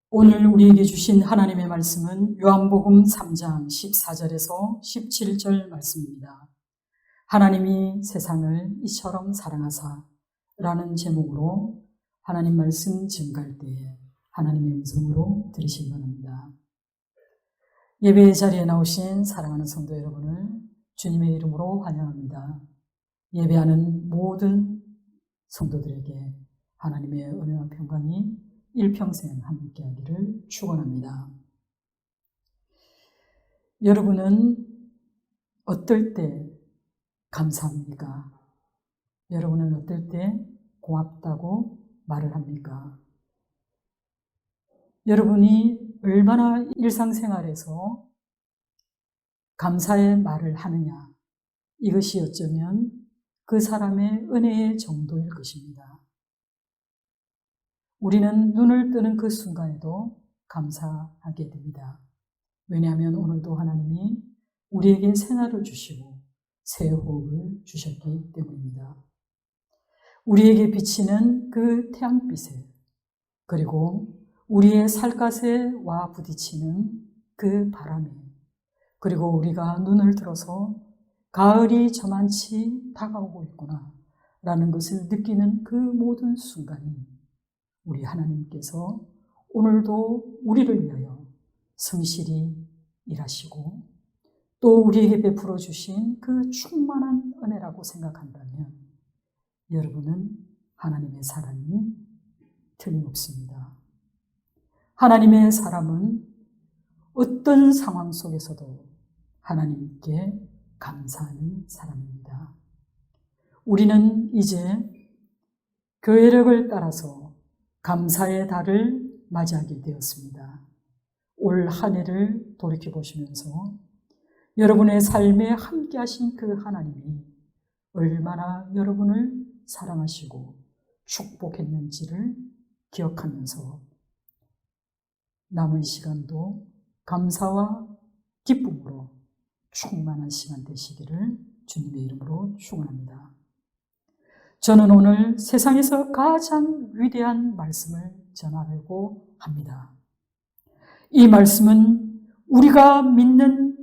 오늘 우리에게 주신 하나님의 말씀은 요한복음 3장 14절에서 17절 말씀입니다. 하나님이 세상을 이처럼 사랑하사 라는 제목으로 하나님 말씀 증거할 때에 하나님의 음성으로 들으시기 바랍니다. 예배 자리에 나오신 사랑하는 성도 여러분을 주님의 이름으로 환영합니다. 예배하는 모든 성도들에게 하나님의 은혜와 평강이 일평생 함께하기를 축원합니다. 여러분은 어떨 때 감사합니까? 여러분은 어떨 때 고맙다고 말을 합니까? 여러분이 얼마나 일상생활에서 감사의 말을 하느냐, 이것이 어쩌면 그 사람의 은혜의 정도일 것입니다. 우리는 눈을 뜨는 그 순간에도 감사하게 됩니다. 왜냐하면 오늘도 하나님이 우리에게 새날을 주시고 새 호흡을 주셨기 때문입니다. 우리에게 비치는 그 태양빛에, 그리고 우리의 살갗에와 부딪히는 그 바람에, 그리고 우리가 눈을 들어서 가을이 저만치 다가오고 있구나 라는 것을 느끼는 그 모든 순간이 우리 하나님께서 오늘도 우리를 위하여 성실히 일하시고 또 우리에게 베풀어 주신 그 충만한 은혜라고 생각한다면 여러분은 하나님의 사람이 틀림없습니다. 하나님의 사람은 어떤 상황 속에서도 하나님께 감사하는 사람입니다. 우리는 이제 교회력을 따라서 감사의 달을 맞이하게 되었습니다. 올 한 해를 돌이켜보시면서 여러분의 삶에 함께 하신 그 하나님이 얼마나 여러분을 사랑하시고 축복했는지를 기억하면서 남은 시간도 감사와 기쁨으로 충만한 시간 되시기를 주님의 이름으로 축원합니다. 저는 오늘 세상에서 가장 위대한 말씀을 전하려고 합니다. 이 말씀은 우리가 믿는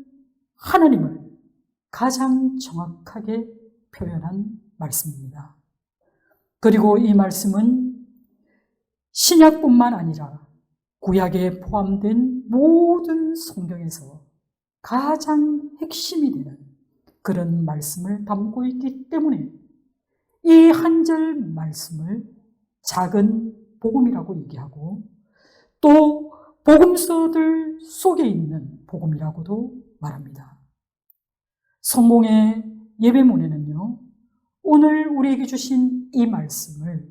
하나님을 가장 정확하게 표현한 말씀입니다. 그리고 이 말씀은 신약뿐만 아니라 구약에 포함된 모든 성경에서 가장 핵심이 되는 그런 말씀을 담고 있기 때문에 이 한 절 말씀을 작은 복음이라고 얘기하고 또 복음서들 속에 있는 복음이라고도 말합니다. 성공의 예배문에는요, 오늘 우리에게 주신 이 말씀을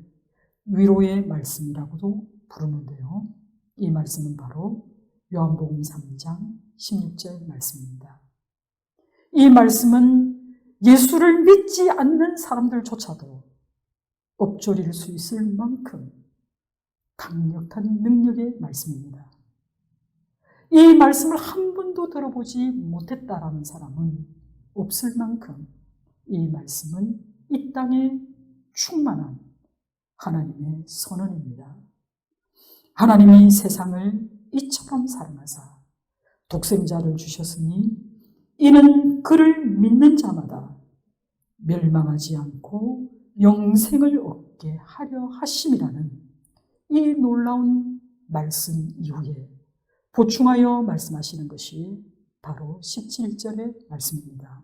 위로의 말씀이라고도 부르는데요. 이 말씀은 바로 요한복음 3장 16절 말씀입니다. 이 말씀은 예수를 믿지 않는 사람들조차도 엎조릴 수 있을 만큼 강력한 능력의 말씀입니다. 이 말씀을 한 번도 들어보지 못했다라는 사람은 없을 만큼 이 말씀은 이 땅에 충만한 하나님의 선언입니다. 하나님이 세상을 이처럼 사랑하사 독생자를 주셨으니 이는 그를 믿는 자마다 멸망하지 않고 영생을 얻게 하려 하심이라는 이 놀라운 말씀 이후에 보충하여 말씀하시는 것이 바로 17절의 말씀입니다.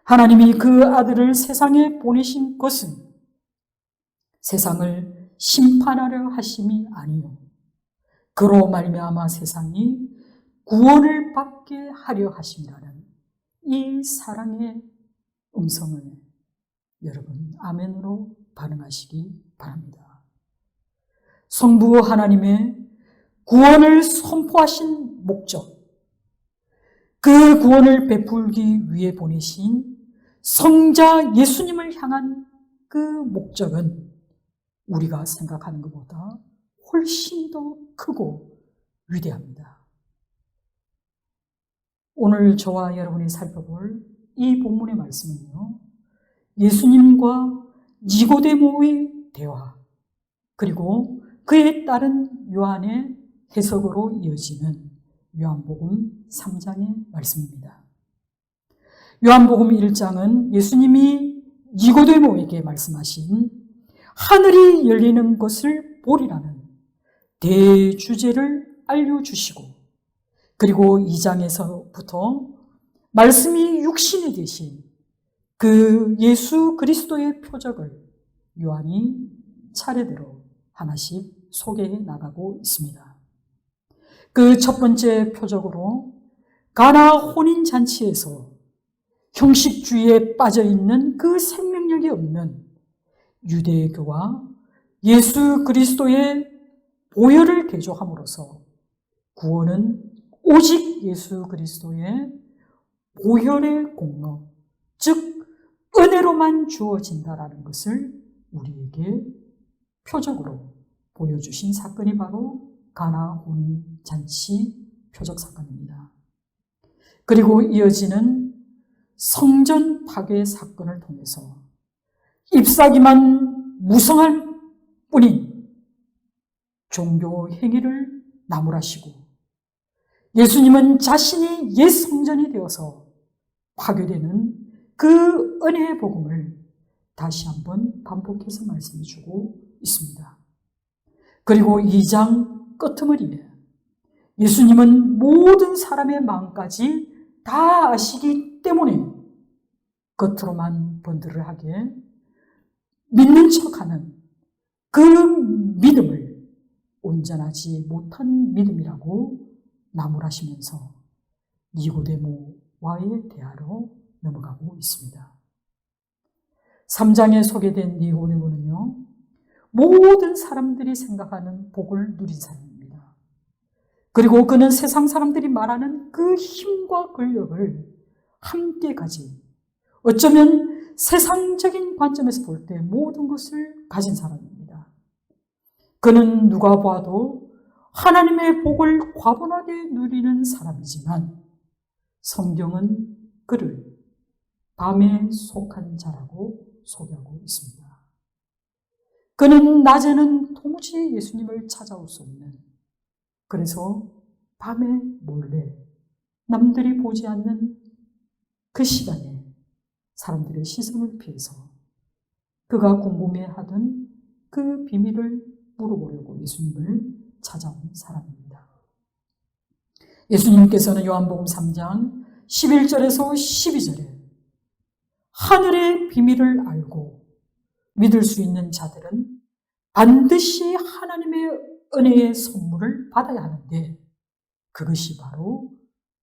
하나님이 그 아들을 세상에 보내신 것은 세상을 심판하려 하심이 아니요 그로 말미암아 세상이 구원을 받게 하려 하심이라는 이 사랑의 음성을 여러분 아멘으로 반응하시기 바랍니다. 성부 하나님의 구원을 선포하신 목적, 그 구원을 베풀기 위해 보내신 성자 예수님을 향한 그 목적은 우리가 생각하는 것보다 훨씬 더 크고 위대합니다. 오늘 저와 여러분이 살펴볼 이 본문의 말씀은요, 예수님과 니고데모의 대화, 그리고 그에 따른 요한의 해석으로 이어지는 요한복음 3장의 말씀입니다. 요한복음 1장은 예수님이 니고데모에게 말씀하신 하늘이 열리는 것을 보리라는 대주제를 알려주시고, 그리고 2장에서부터 말씀이 육신이 되신 그 예수 그리스도의 표적을 요한이 차례대로 하나씩 소개해 나가고 있습니다. 그 첫 번째 표적으로 가나 혼인잔치에서 형식주의에 빠져있는 그 생명력이 없는 유대교와 예수 그리스도의 보혈을 대조함으로써 구원은 오직 예수 그리스도의 보혈의 공로, 즉 은혜로만 주어진다라는 것을 우리에게 표적으로 보여주신 사건이 바로 가나 혼인잔치 표적 사건입니다. 그리고 이어지는 성전 파괴 사건을 통해서 잎사귀만 무성할 뿐인 종교 행위를 나무라시고, 예수님은 자신이 옛 성전이 되어서 파괴되는 그 은혜의 복음을 다시 한번 반복해서 말씀해 주고 있습니다. 그리고 2장 끝머리에 예수님은 모든 사람의 마음까지 다 아시기 때문에 겉으로만 번들을 하게 믿는 척하는 그 믿음을 온전하지 못한 믿음이라고 나무라시면서 니고데모와의 대화로 넘어가고 있습니다. 3장에 소개된 니고데모는요, 모든 사람들이 생각하는 복을 누린 사람입니다. 그리고 그는 세상 사람들이 말하는 그 힘과 권력을 함께 가진, 어쩌면 세상적인 관점에서 볼 때 모든 것을 가진 사람입니다. 그는 누가 봐도 하나님의 복을 과분하게 누리는 사람이지만 성경은 그를 밤에 속한 자라고 소개하고 있습니다. 그는 낮에는 도무지 예수님을 찾아올 수 없는, 그래서 밤에 몰래 남들이 보지 않는 그 시간에 사람들의 시선을 피해서 그가 궁금해하던 그 비밀을 물어보려고 예수님을 찾아온 사람입니다. 예수님께서는 요한복음 3장 11절에서 12절에 하늘의 비밀을 알고 믿을 수 있는 자들은 반드시 하나님의 은혜의 선물을 받아야 하는데 그것이 바로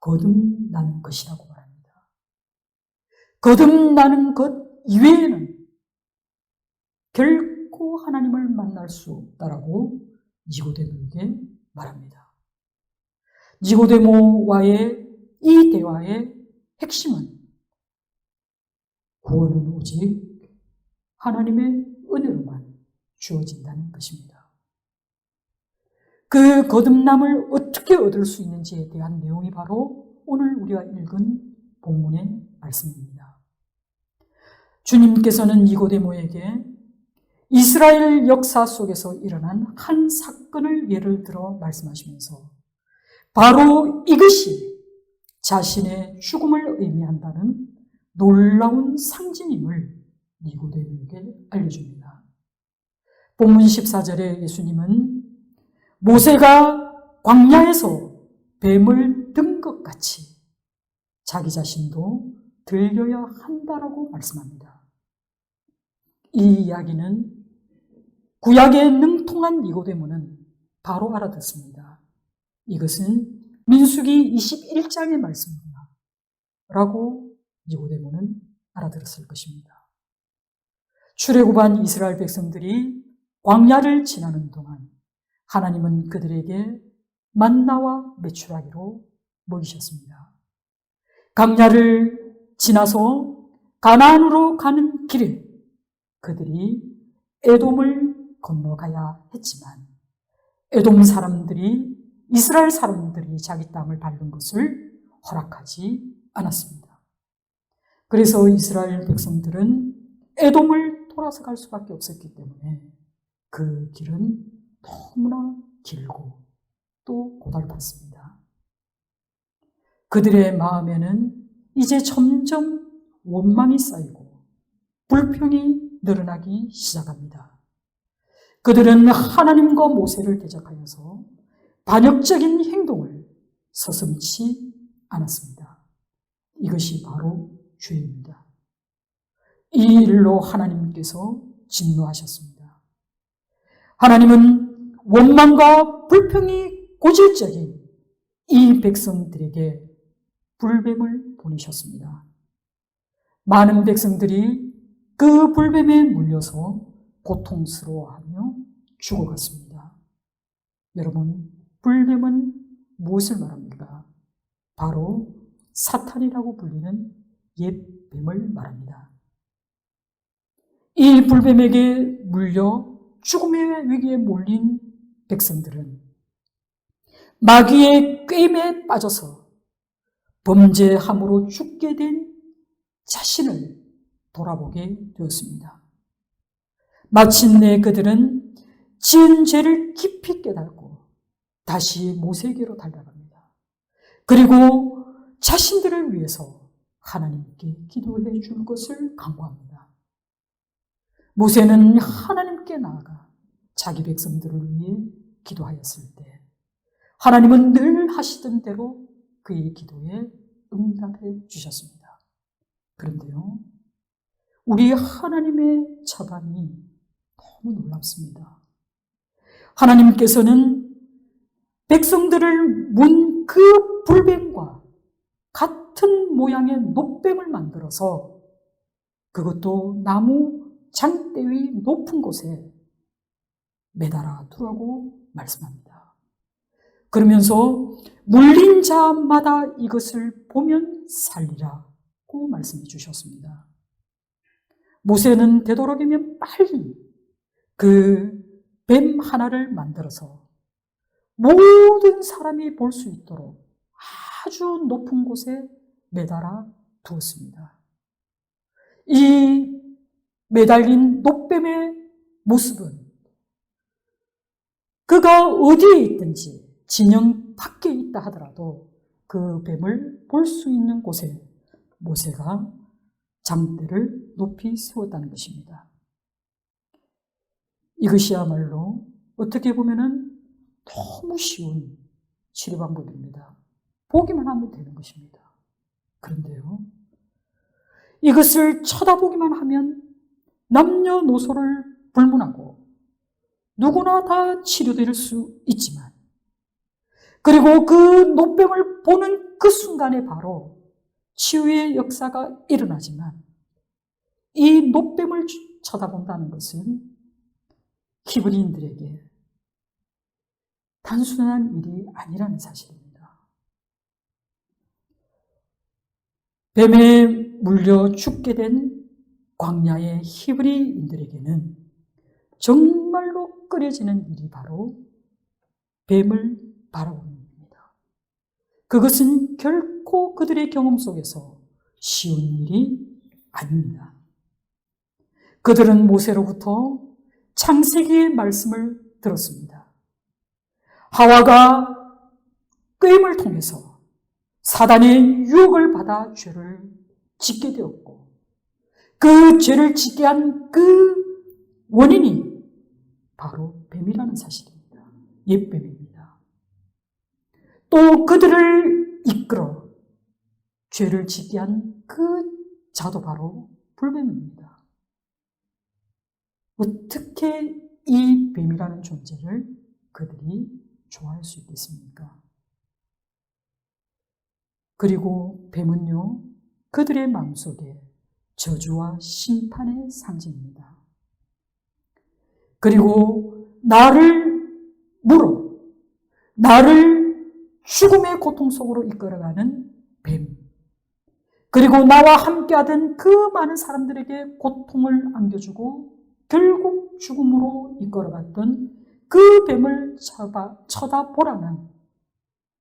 거듭나는 것이라고 말합니다. 거듭나는 것 이외에는 결코 하나님을 만날 수 없다라고 니고데모에게 말합니다. 니고데모와의 이 대화의 핵심은 구원은 오직 하나님의 은혜로만 주어진다는 것입니다. 그 거듭남을 어떻게 얻을 수 있는지에 대한 내용이 바로 오늘 우리가 읽은 본문의 말씀입니다. 주님께서는 니고데모에게 이스라엘 역사 속에서 일어난 한 사건을 예를 들어 말씀하시면서 바로 이것이 자신의 죽음을 의미한다는 놀라운 상징임을 니고데모에게 알려줍니다. 본문 14절에 예수님은 모세가 광야에서 뱀을 든 것 같이 자기 자신도 들려야 한다라고 말씀합니다. 이 이야기는 구약에 능통한 니고데모는 바로 알아듣습니다. 이것은 민수기 21장의 말씀이구나 라고 니고데모는 알아들었을 것입니다. 출애굽한 이스라엘 백성들이 광야를 지나는 동안 하나님은 그들에게 만나와 메추라기로 먹이셨습니다. 광야를 지나서 가나안으로 가는 길에 그들이 에돔을 건너가야 했지만 에돔 사람들이 이스라엘 사람들이 자기 땅을 밟은 것을 허락하지 않았습니다. 그래서 이스라엘 백성들은 에돔을 돌아서 갈 수밖에 없었기 때문에 그 길은 너무나 길고 또 고달팠습니다. 그들의 마음에는 이제 점점 원망이 쌓이고 불평이 늘어나기 시작합니다. 그들은 하나님과 모세를 대적하여서 반역적인 행동을 서슴지 않았습니다. 이것이 바로 죄입니다. 이 일로 하나님께서 진노하셨습니다. 하나님은 원망과 불평이 고질적인 이 백성들에게 불뱀을 보내셨습니다. 많은 백성들이 그 불뱀에 물려서 고통스러워하며 죽어갔습니다. 여러분, 불뱀은 무엇을 말합니까? 바로 사탄이라고 불리는 옛뱀을 말합니다. 이 불뱀에게 물려 죽음의 위기에 몰린 백성들은 마귀의 꾀임에 빠져서 범죄함으로 죽게 된 자신을 돌아보게 되었습니다. 마침내 그들은 지은 죄를 깊이 깨닫고 다시 모세에게로 달려갑니다. 그리고 자신들을 위해서 하나님께 기도해 줄 것을 간구합니다. 모세는 하나님께 나아가 자기 백성들을 위해 기도하였을 때 하나님은 늘 하시던 대로 그의 기도에 응답해 주셨습니다. 그런데요, 우리 하나님의 처방이 너무 놀랍습니다. 하나님께서는 백성들을 문 그 불뱀과 같은 모양의 놋뱀을 만들어서 그것도 나무 장대 위 높은 곳에 매달아 두라고 말씀합니다. 그러면서 물린 자마다 이것을 보면 살리라고 말씀해 주셨습니다. 모세는 되도록이면 빨리 그 뱀 하나를 만들어서 모든 사람이 볼 수 있도록 아주 높은 곳에 매달아 두었습니다. 이 매달린 놋뱀의 모습은 그가 어디에 있든지 진영 밖에 있다 하더라도 그 뱀을 볼 수 있는 곳에 모세가 장대를 높이 세웠다는 것입니다. 이것이야말로 어떻게 보면은 너무 쉬운 치료 방법입니다. 보기만 하면 되는 것입니다. 그런데요, 이것을 쳐다보기만 하면 남녀노소를 불문하고 누구나 다 치료될 수 있지만, 그리고 그 놋뱀을 보는 그 순간에 바로 치유의 역사가 일어나지만, 이 놋뱀을 쳐다본다는 것은 히브리인들에게 단순한 일이 아니라는 사실입니다. 뱀에 물려 죽게 된 광야의 히브리인들에게는 정말로 꺼려지는 일이 바로 뱀을 바라보는 일입니다. 그것은 결코 그들의 경험 속에서 쉬운 일이 아닙니다. 그들은 모세로부터 창세기의 말씀을 들었습니다. 하와가 꾀임을 통해서 사단의 유혹을 받아 죄를 짓게 되었고, 그 죄를 짓게 한 그 원인이 바로 뱀이라는 사실입니다. 옛뱀입니다. 또 그들을 이끌어 죄를 짓게 한 그 자도 바로 불뱀입니다. 어떻게 이 뱀이라는 존재를 그들이 좋아할 수 있겠습니까? 그리고 뱀은요, 그들의 마음속에 저주와 심판의 상징입니다. 그리고 나를 물어 나를 죽음의 고통 속으로 이끌어가는 뱀, 그리고 나와 함께하던 그 많은 사람들에게 고통을 안겨주고 결국 죽음으로 이끌어갔던 그 뱀을 쳐다보라는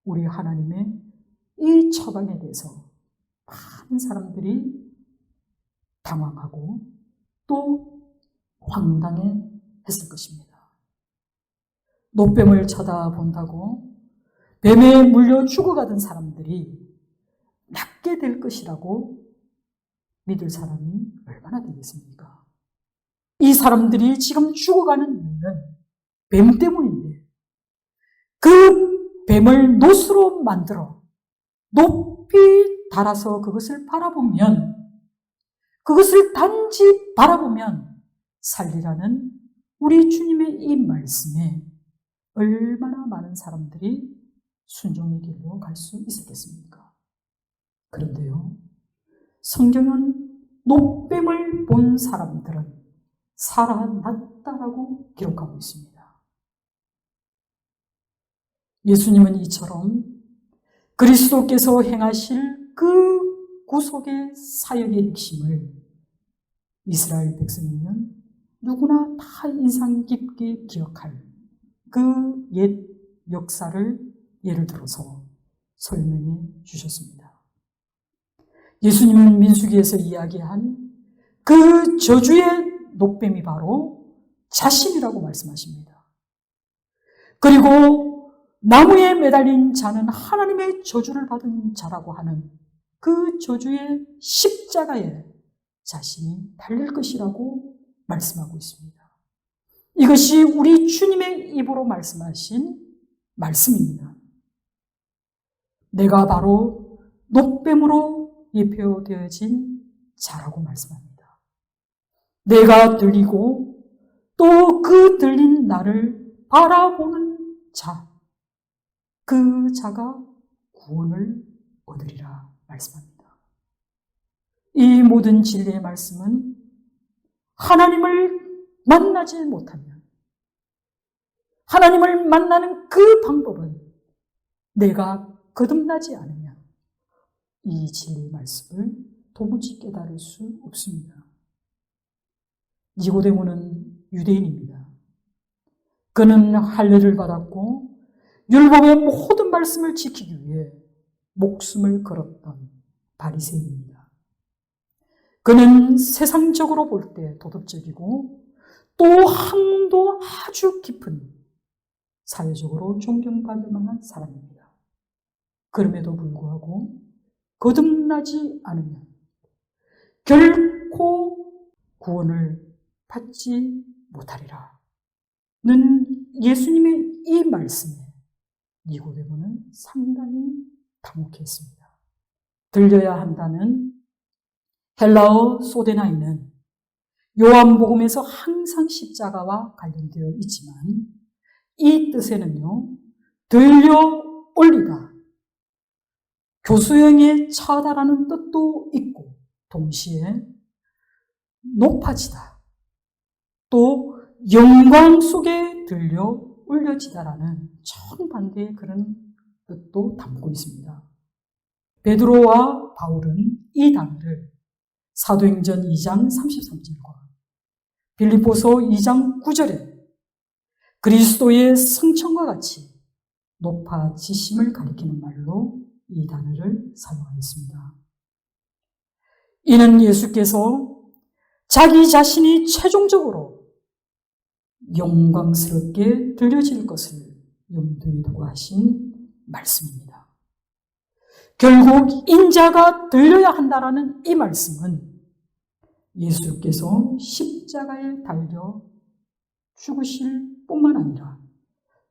우리 하나님의 이 처방에 대해서 많은 사람들이 당황하고 또 황당해 했을 것입니다. 노뱀을 쳐다본다고 뱀에 물려 죽어가던 사람들이 낫게 될 것이라고 믿을 사람이 얼마나 되겠습니까? 이 사람들이 지금 죽어가는 이유는 뱀 때문인데 그 뱀을 놋으로 만들어 높이 달아서 그것을 바라보면, 그것을 단지 바라보면 살리라는 우리 주님의 이 말씀에 얼마나 많은 사람들이 순종의 길로 갈 수 있었겠습니까? 그런데요, 성경은 노뱀을 본 사람들은 살아났다라고 기록하고 있습니다. 예수님은 이처럼 그리스도께서 행하실 그 구속의 사역의 핵심을 이스라엘 백성이면 누구나 다 인상 깊게 기억할 그 옛 역사를 예를 들어서 설명해 주셨습니다. 예수님은 민수기에서 이야기한 그 저주의 노뱀이 바로 자신이라고 말씀하십니다. 그리고 나무에 매달린 자는 하나님의 저주를 받은 자라고 하는 그 저주의 십자가에 자신이 달릴 것이라고 말씀하고 있습니다. 이것이 우리 주님의 입으로 말씀하신 말씀입니다. 내가 바로 노뱀으로 예표되어진 자라고 말씀합니다. 내가 들리고 또 그 들린 나를 바라보는 자, 그 자가 구원을 얻으리라 말씀합니다. 이 모든 진리의 말씀은 하나님을 만나지 못하면, 하나님을 만나는 그 방법은 내가 거듭나지 않으면 이 진리의 말씀을 도무지 깨달을 수 없습니다. 니고데모는 유대인입니다. 그는 할례를 받았고 율법의 모든 말씀을 지키기 위해 목숨을 걸었던 바리새인입니다. 그는 세상적으로 볼 때 도덕적이고 또 학문도 아주 깊은 사회적으로 존경받을 만한 사람입니다. 그럼에도 불구하고 거듭나지 않으면 결코 구원을 받지 못하리라 는 예수님의 이 말씀에 니고데모는 상당히 당혹했습니다. 들려야 한다는 헬라어 소데나이는 요한복음에서 항상 십자가와 관련되어 있지만 이 뜻에는요, 들려 올리다, 교수형에 차다라는 뜻도 있고 동시에 높아지다, 또 영광 속에 들려 올려지다라는 정반대의 그런 뜻도 담고 있습니다. 베드로와 바울은 이 단어를 사도행전 2장 33절과 빌립보서 2장 9절에 그리스도의 성천과 같이 높아지심을 가리키는 말로 이 단어를 사용하였습니다. 이는 예수께서 자기 자신이 최종적으로 영광스럽게 들려질 것을 염두에 두고 하신 말씀입니다. 결국 인자가 들려야 한다라는 이 말씀은 예수께서 십자가에 달려 죽으실 뿐만 아니라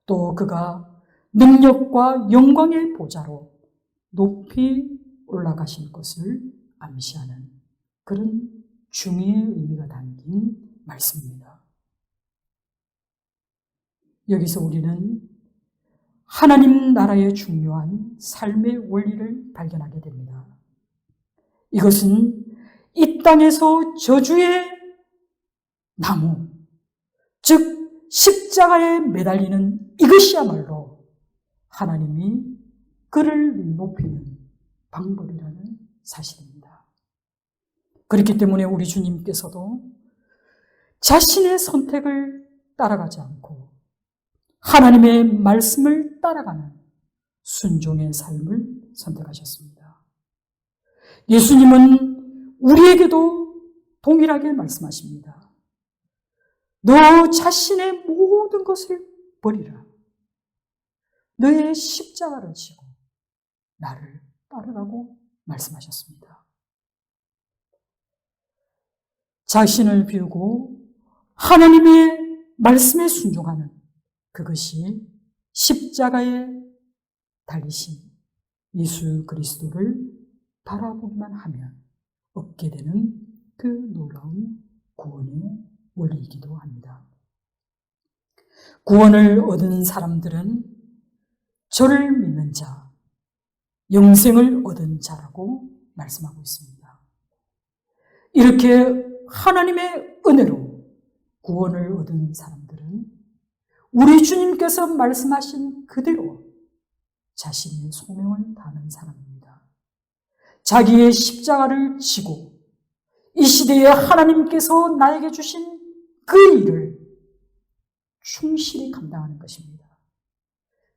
또 그가 능력과 영광의 보좌로 높이 올라가실 것을 암시하는 그런 중의의 의미가 담긴 말씀입니다. 여기서 우리는 하나님 나라의 중요한 삶의 원리를 발견하게 됩니다. 이것은 이 땅에서 저주의 나무, 즉 십자가에 매달리는 이것이야말로 하나님이 그를 높이는 방법이라는 사실입니다. 그렇기 때문에 우리 주님께서도 자신의 선택을 따라가지 않고 하나님의 말씀을 따라가는 순종의 삶을 선택하셨습니다. 예수님은 우리에게도 동일하게 말씀하십니다. 너 자신의 모든 것을 버리라. 너의 십자가를 지고 나를 따르라고 말씀하셨습니다. 자신을 비우고 하나님의 말씀에 순종하는 그것이 십자가에 달리신 예수 그리스도를 바라보기만 하면 얻게 되는 그 놀라운 구원의 원리이기도 합니다. 구원을 얻은 사람들은 저를 믿는 자, 영생을 얻은 자라고 말씀하고 있습니다. 이렇게 하나님의 은혜로 구원을 얻은 사람들은 우리 주님께서 말씀하신 그대로 자신의 소명을 다하는 사람입니다. 자기의 십자가를 지고 이 시대에 하나님께서 나에게 주신 그 일을 충실히 감당하는 것입니다.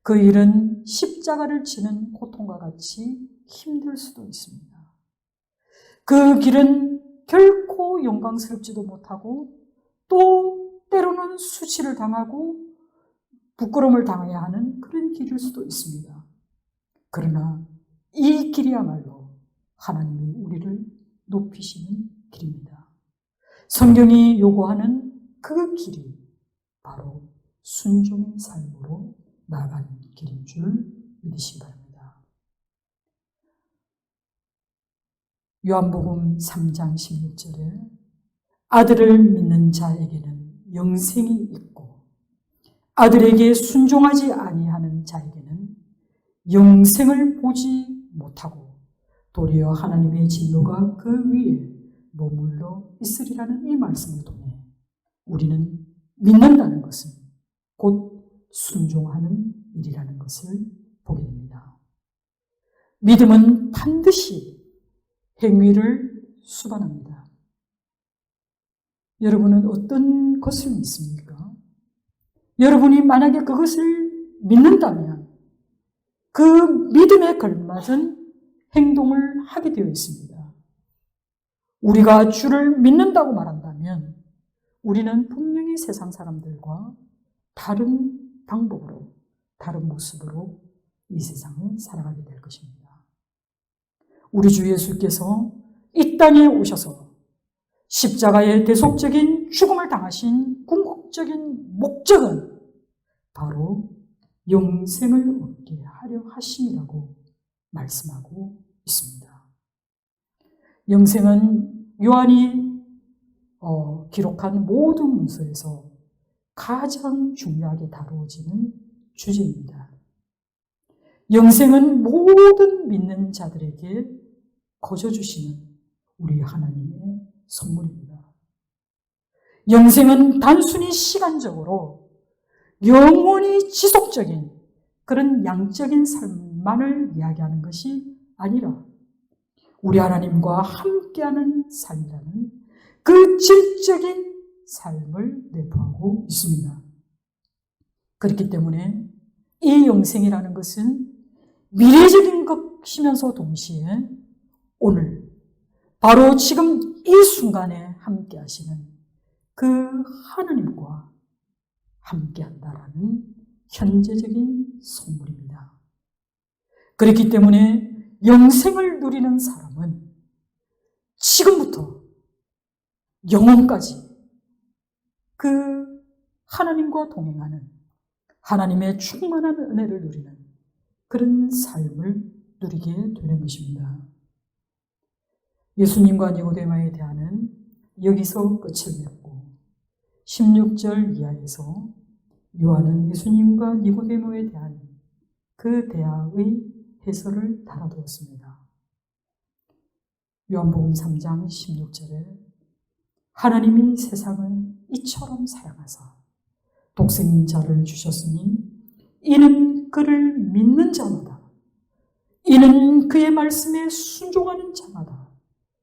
그 일은 십자가를 지는 고통과 같이 힘들 수도 있습니다. 그 길은 결코 영광스럽지도 못하고 또 때로는 수치를 당하고 부끄러움을 당해야 하는 그런 길일 수도 있습니다. 그러나 이 길이야말로 하나님이 우리를 높이시는 길입니다. 성경이 요구하는 그 길이 바로 순종의 삶으로 나아가는 길인 줄 믿으시기 바랍니다. 요한복음 3장 16절에 아들을 믿는 자에게는 영생이 있고 아들에게 순종하지 아니하는 자에게는 영생을 보지 못하고 도리어 하나님의 진노가 그 위에 머물러 있으리라는 이 말씀을 통해 우리는 믿는다는 것은 곧 순종하는 일이라는 것을 보게 됩니다. 믿음은 반드시 행위를 수반합니다. 여러분은 어떤 것을 믿습니까? 여러분이 만약에 그것을 믿는다면 그 믿음에 걸맞은 행동을 하게 되어 있습니다. 우리가 주를 믿는다고 말한다면 우리는 분명히 세상 사람들과 다른 방법으로, 다른 모습으로 이 세상을 살아가게 될 것입니다. 우리 주 예수께서 이 땅에 오셔서 십자가의 대속적인 죽음을 당하신 궁극적인 목적은 바로 영생을 얻게 하려 하심이라고 말씀하고 있습니다. 영생은 요한이 기록한 모든 문서에서 가장 중요하게 다루어지는 주제입니다. 영생은 모든 믿는 자들에게 거저 주시는 우리 하나님의 선물입니다. 영생은 단순히 시간적으로 영원히 지속적인 그런 양적인 삶만을 이야기하는 것이 아니라 우리 하나님과 함께하는 삶이라는 그 질적인 삶을 내포하고 있습니다. 그렇기 때문에 이 영생이라는 것은 미래적인 것이면서 동시에 오늘 바로 지금 이 순간에 함께 하시는 그 하나님과 함께 한다라는 현재적인 선물입니다. 그렇기 때문에 영생을 누리는 사람은 지금부터 영원까지 그 하나님과 동행하는 하나님의 충만한 은혜를 누리는 그런 삶을 누리게 되는 것입니다. 예수님과 니고데모에 대하는 여기서 끝을 맺고 16절 이하에서 요한은 예수님과 니고데모에 대한 그 대화의 해설을 달아두었습니다. 요한복음 3장 16절에 하나님이 세상을 이처럼 사랑하사 독생자를 주셨으니 이는 그를 믿는 자마다 이는 그의 말씀에 순종하는 자마다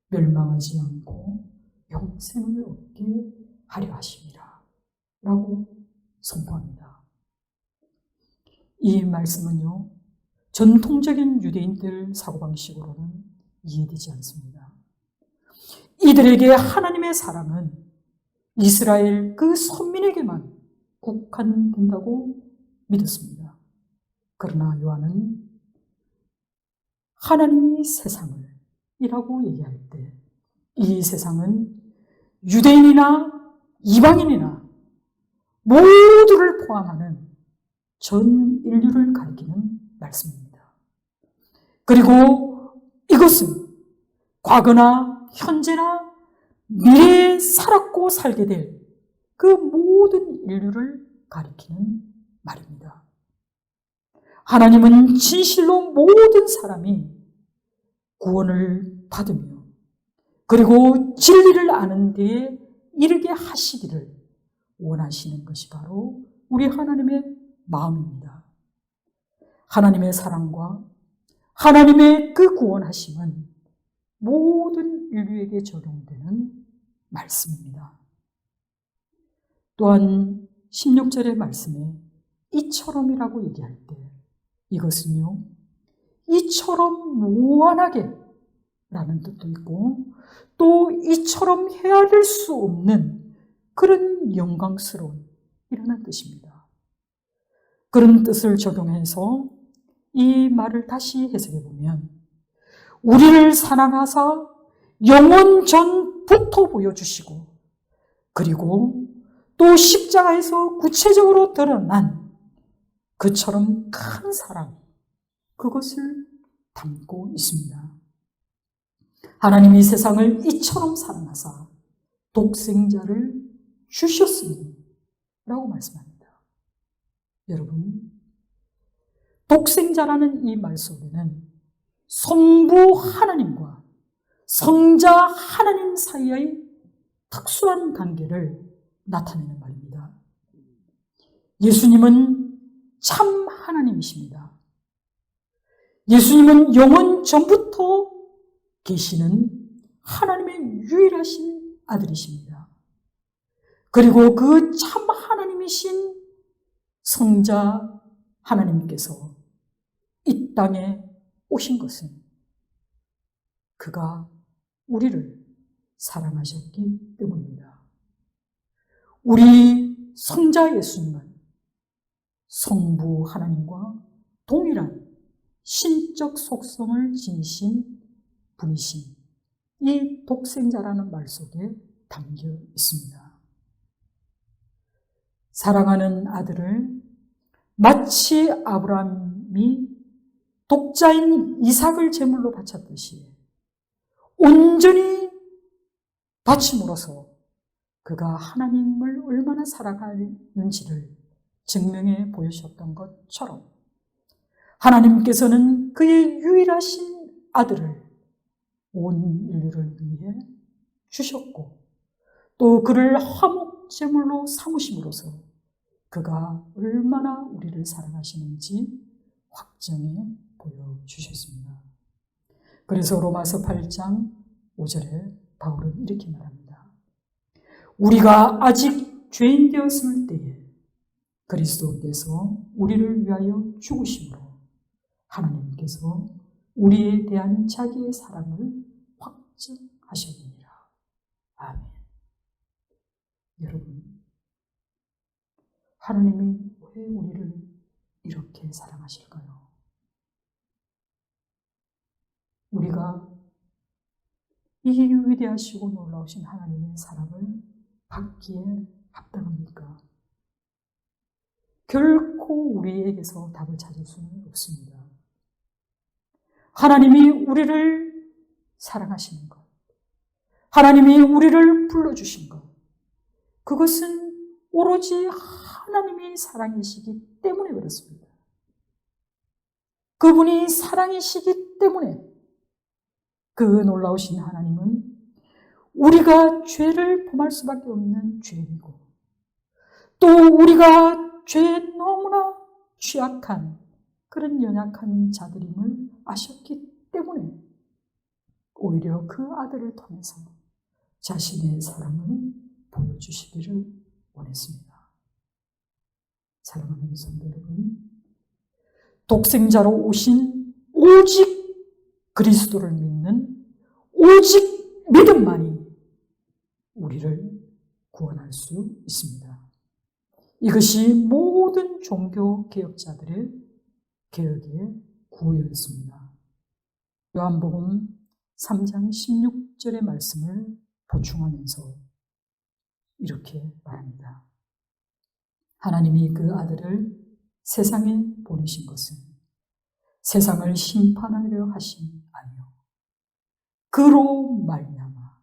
멸망하지 않고 영생을 얻게 하려 하심이라 라고 선포합니다. 이 말씀은요, 전통적인 유대인들 사고방식으로는 이해되지 않습니다. 이들에게 하나님의 사랑은 이스라엘 그 선민에게만 국한된다고 믿었습니다. 그러나 요한은 하나님이 세상을 이라고 얘기할 때 이 세상은 유대인이나 이방인이나 모두를 포함하는 전 인류를 가리키는 말씀입니다. 그리고 이것은 과거나 현재나 미래에 살았고 살게 될 그 모든 인류를 가리키는 말입니다. 하나님은 진실로 모든 사람이 구원을 받으며 그리고 진리를 아는 데에 이르게 하시기를 원하시는 것이 바로 우리 하나님의 마음입니다. 하나님의 사랑과 하나님의 그 구원하심은 모든 인류에게 적용되는 말씀입니다. 또한 16절의 말씀에 이처럼이라고 얘기할 때 이것은요, 이처럼 무한하게 라는 뜻도 있고 또 이처럼 헤아릴 수 없는 그런 영광스러운 이라는 뜻입니다. 그런 뜻을 적용해서 이 말을 다시 해석해 보면 우리를 사랑하사 영원 전부터 보여주시고 그리고 또 십자가에서 구체적으로 드러난 그처럼 큰 사랑, 그것을 담고 있습니다. 하나님이 세상을 이처럼 사랑하사 독생자를 주셨으니 라고 말씀합니다. 여러분, 독생자라는 이 말 속에는 성부 하나님과 성자 하나님 사이의 특수한 관계를 나타내는 말입니다. 예수님은 참 하나님이십니다. 예수님은 영원 전부터 계시는 하나님의 유일하신 아들이십니다. 그리고 그 참 하나님이신 성자 하나님께서 이 땅에 오신 것은 그가 우리를 사랑하셨기 때문입니다. 우리 성자 예수님은 성부 하나님과 동일한 신적 속성을 지니신 분이신 이 독생자라는 말 속에 담겨 있습니다. 사랑하는 아들을 마치 아브라함이 독자인 이삭을 제물로 바쳤듯이 온전히 바침으로써 그가 하나님을 얼마나 사랑하는지를 증명해 보여주셨던 것처럼 하나님께서는 그의 유일하신 아들을 온 인류를 위해 주셨고 또 그를 화목제물로 삼으심으로써 그가 얼마나 우리를 사랑하시는지 확정해 보여주셨습니다. 그래서 로마서 8장 5절에 바울은 이렇게 말합니다. 우리가 아직 죄인 되었을 때에 그리스도께서 우리를 위하여 죽으심으로 하나님께서 우리에 대한 자기의 사랑을 확증하셨느니라. 아멘. 여러분, 하나님이 왜 우리를 이렇게 사랑하실까요? 우리가 이 위대하시고 놀라우신 하나님의 사랑을 받기에 합당합니까? 결코 우리에게서 답을 찾을 수는 없습니다. 하나님이 우리를 사랑하시는 것, 하나님이 우리를 불러주신 것, 그것은 오로지 하나님이 사랑이시기 때문에 그렇습니다. 그분이 사랑이시기 때문에 그 놀라우신 하나님은 우리가 죄를 범할 수밖에 없는 죄인이고 또 우리가 죄에 너무나 취약한 그런 연약한 자들임을 아셨기 때문에 오히려 그 아들을 통해서 자신의 사랑을 보여주시기를 원했습니다. 사랑하는 성도 여러분, 독생자로 오신 오직 그리스도를 믿는 오직 믿음만이 우리를 구원할 수 있습니다. 이것이 모든 종교 개혁자들의 개혁의 구호였습니다. 요한복음 3장 16절의 말씀을 보충하면서 이렇게 말합니다. 하나님이 그 아들을 세상에 보내신 것은 세상을 심판하려 하심이 아니요 그로 말미암아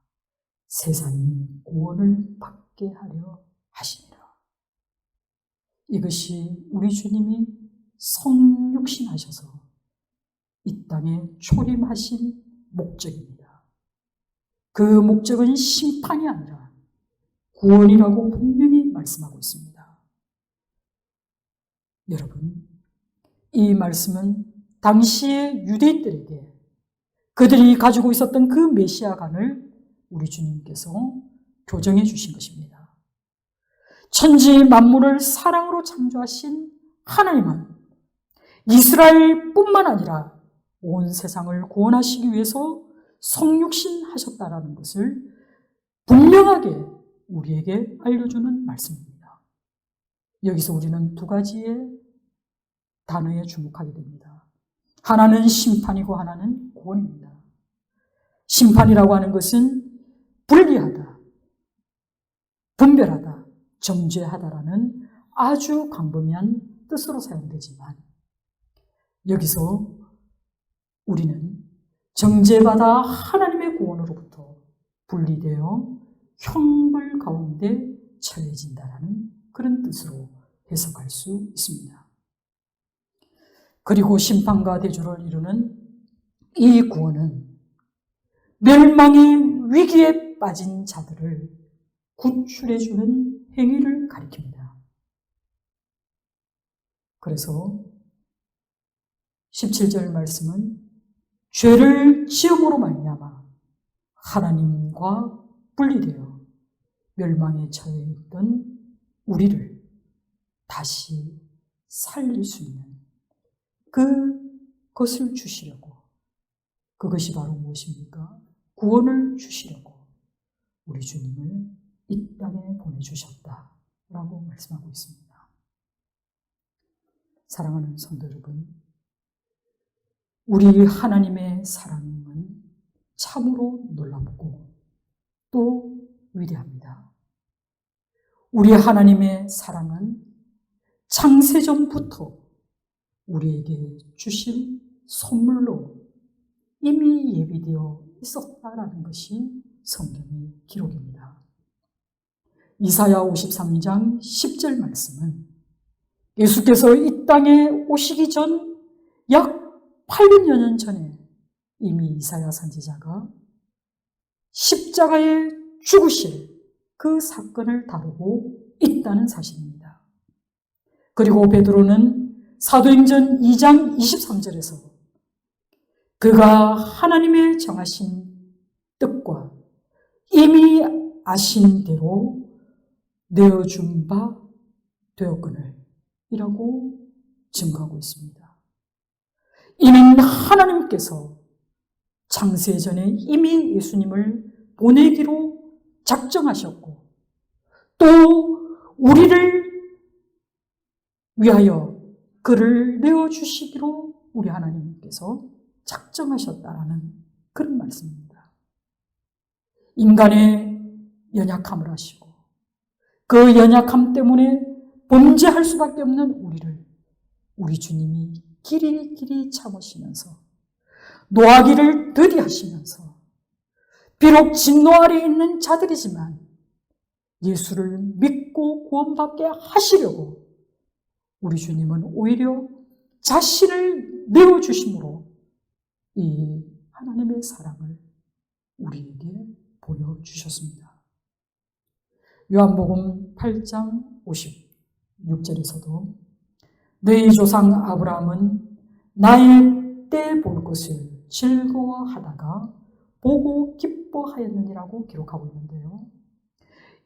세상이 구원을 받게 하려 하시니라. 이것이 우리 주님이 성육신하셔서 이 땅에 초림하신 목적입니다. 그 목적은 심판이 아니라 구원이라고 분명히 말씀하고 있습니다. 여러분, 이 말씀은 당시의 유대인들에게 그들이 가지고 있었던 그 메시아관을 우리 주님께서 교정해 주신 것입니다. 천지 만물을 사랑으로 창조하신 하나님은 이스라엘뿐만 아니라 온 세상을 구원하시기 위해서 성육신하셨다라는 것을 분명하게 우리에게 알려주는 말씀입니다. 여기서 우리는 두 가지의 단어에 주목하게 됩니다. 하나는 심판이고 하나는 구원입니다. 심판이라고 하는 것은 분리하다, 분별하다, 정죄하다라는 아주 광범위한 뜻으로 사용되지만 여기서 우리는 정죄받아 하나님의 구원으로부터 분리되어 형벌 가운데 처해진다라는 그런 뜻으로 해석할 수 있습니다. 그리고 심판과 대조를 이루는 이 구원은 멸망의 위기에 빠진 자들을 구출해주는 행위를 가리킵니다. 그래서 17절 말씀은 죄를 지음으로 말미암아 하나님과 분리되어 멸망에 처해 있던 우리를 다시 살릴 수 있는 그것을 주시려고, 그것이 바로 무엇입니까? 구원을 주시려고 우리 주님을 이 땅에 보내주셨다라고 말씀하고 있습니다. 사랑하는 성도 여러분, 우리 하나님의 사랑은 참으로 놀랍고 또 위대합니다. 우리 하나님의 사랑은 창세전부터 우리에게 주신 선물로 이미 예비되어 있었다라는 것이 성경의 기록입니다. 이사야 53장 10절 말씀은 예수께서 이 땅에 오시기 전 약 800여 년 전에 이미 이사야 선지자가 십자가에 죽으실 그 사건을 다루고 있다는 사실입니다. 그리고 베드로는 사도행전 2장 23절에서 그가 하나님의 정하신 뜻과 이미 아신 대로 내어준 바 되었거늘 이라고 증거하고 있습니다. 이는 하나님께서 창세전에 이미 예수님을 보내기로 작정하셨고 또 우리를 위하여 그를 내어주시기로 우리 하나님께서 작정하셨다라는 그런 말씀입니다. 인간의 연약함을 아시고 그 연약함 때문에 범죄할 수밖에 없는 우리를 우리 주님이 길이 참으시면서 노하기를 더디하시면서 비록 진노 아래 있는 자들이지만 예수를 믿고 구원받게 하시려고 우리 주님은 오히려 자신을 내어주심으로 이 하나님의 사랑을 우리에게 보여주셨습니다. 요한복음 8장 56절에서도 너희 조상 아브라함은 나의 때 볼 것을 즐거워하다가 보고 기뻐하였느니라고 기록하고 있는데요.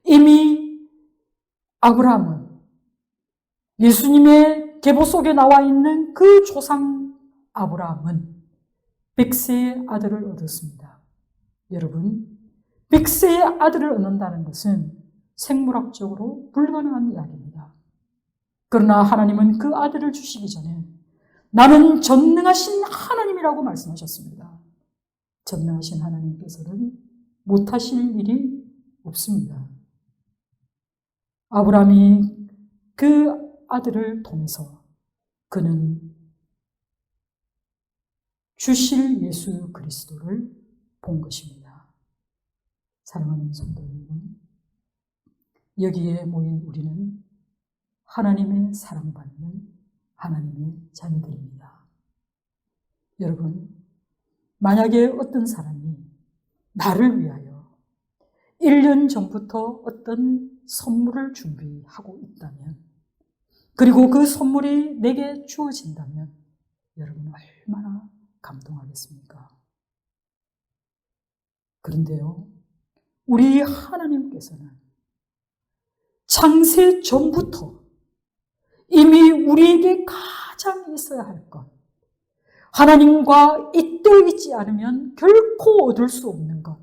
이미 아브라함은 예수님의 계보 속에 나와 있는 그 조상 아브라함은 100세의 아들을 얻었습니다. 여러분, 100세의 아들을 얻는다는 것은 생물학적으로 불가능한 이야기입니다. 그러나 하나님은 그 아들을 주시기 전에 나는 전능하신 하나님이라고 말씀하셨습니다. 전능하신 하나님께서는 못하실 일이 없습니다. 아브라함이 그 아들을 통해서 그는 주실 예수 그리스도를 본 것입니다. 사랑하는 성도 여러분, 여기에 모인 우리는 하나님의 사랑받는 하나님의 자녀들입니다. 여러분, 만약에 어떤 사람이 나를 위하여 1년 전부터 어떤 선물을 준비하고 있다면, 그리고 그 선물이 내게 주어진다면 여러분 얼마나 감동하겠습니까? 그런데요, 우리 하나님께서는 창세 전부터 이미 우리에게 가장 있어야 할 것, 하나님과 잇대어 있지 않으면 결코 얻을 수 없는 것,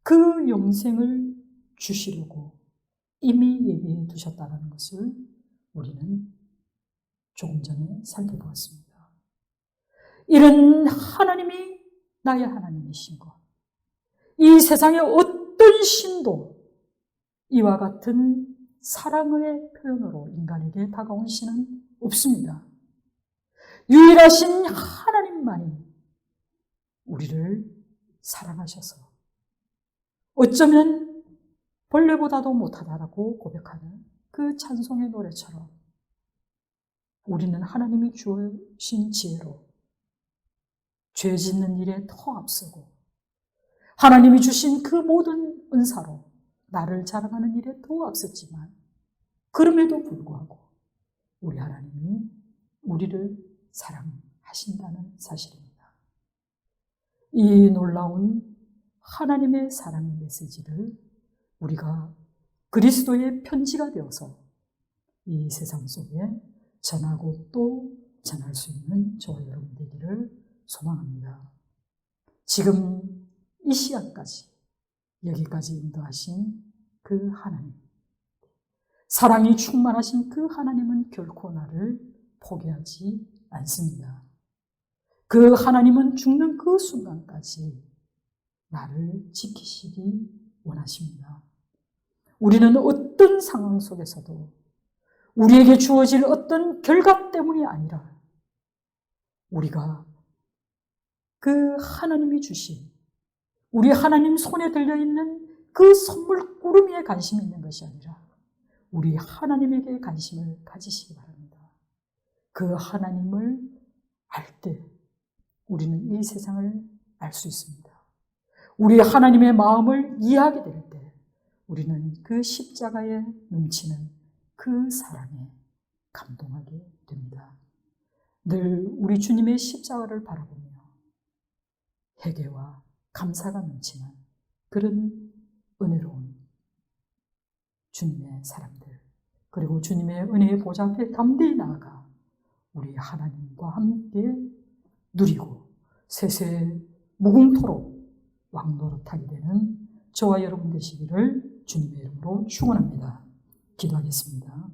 그 영생을 주시려고 이미 예비해 두셨다는 것을 우리는 조금 전에 살펴보았습니다. 이런 하나님이 나의 하나님이신 것, 이 세상의 어떤 신도 이와 같은 사랑의 표현으로 인간에게 다가온 신은 없습니다. 유일하신 하나님만이 우리를 사랑하셔서 어쩌면 벌레보다도 못하다라고 고백하는 그 찬송의 노래처럼 우리는 하나님이 주신 지혜로 죄 짓는 일에 더 앞서고 하나님이 주신 그 모든 은사로 나를 자랑하는 일에 더 앞섰지만 그럼에도 불구하고 우리 하나님이 우리를 사랑하신다는 사실입니다. 이 놀라운 하나님의 사랑의 메시지를 우리가 그리스도의 편지가 되어서 이 세상 속에 전하고 또 전할 수 있는 저와 여러분 되기를 소망합니다. 지금 이 시간까지 여기까지 인도하신 그 하나님, 사랑이 충만하신 그 하나님은 결코 나를 포기하지 않습니다. 그 하나님은 죽는 그 순간까지 나를 지키시기 원하십니다. 우리는 어떤 상황 속에서도 우리에게 주어질 어떤 결과 때문이 아니라 우리가 그 하나님이 주신 우리 하나님 손에 들려있는 그 선물 꾸러미에 관심이 있는 것이 아니라 우리 하나님에게 관심을 가지시기 바랍니다. 그 하나님을 알 때 우리는 이 세상을 알 수 있습니다. 우리 하나님의 마음을 이해하게 될 때 우리는 그 십자가에 넘치는 그 사랑에 감동하게 됩니다. 늘 우리 주님의 십자가를 바라보며 회개와 감사가 넘치는 그런 은혜로운 주님의 사람들, 그리고 주님의 은혜의 보좌 앞에 담대히 나아가 우리 하나님과 함께 누리고 세세 무궁토록 왕노릇하게 되는 저와 여러분 되시기를 주님의 이름으로 축원합니다. 기도하겠습니다.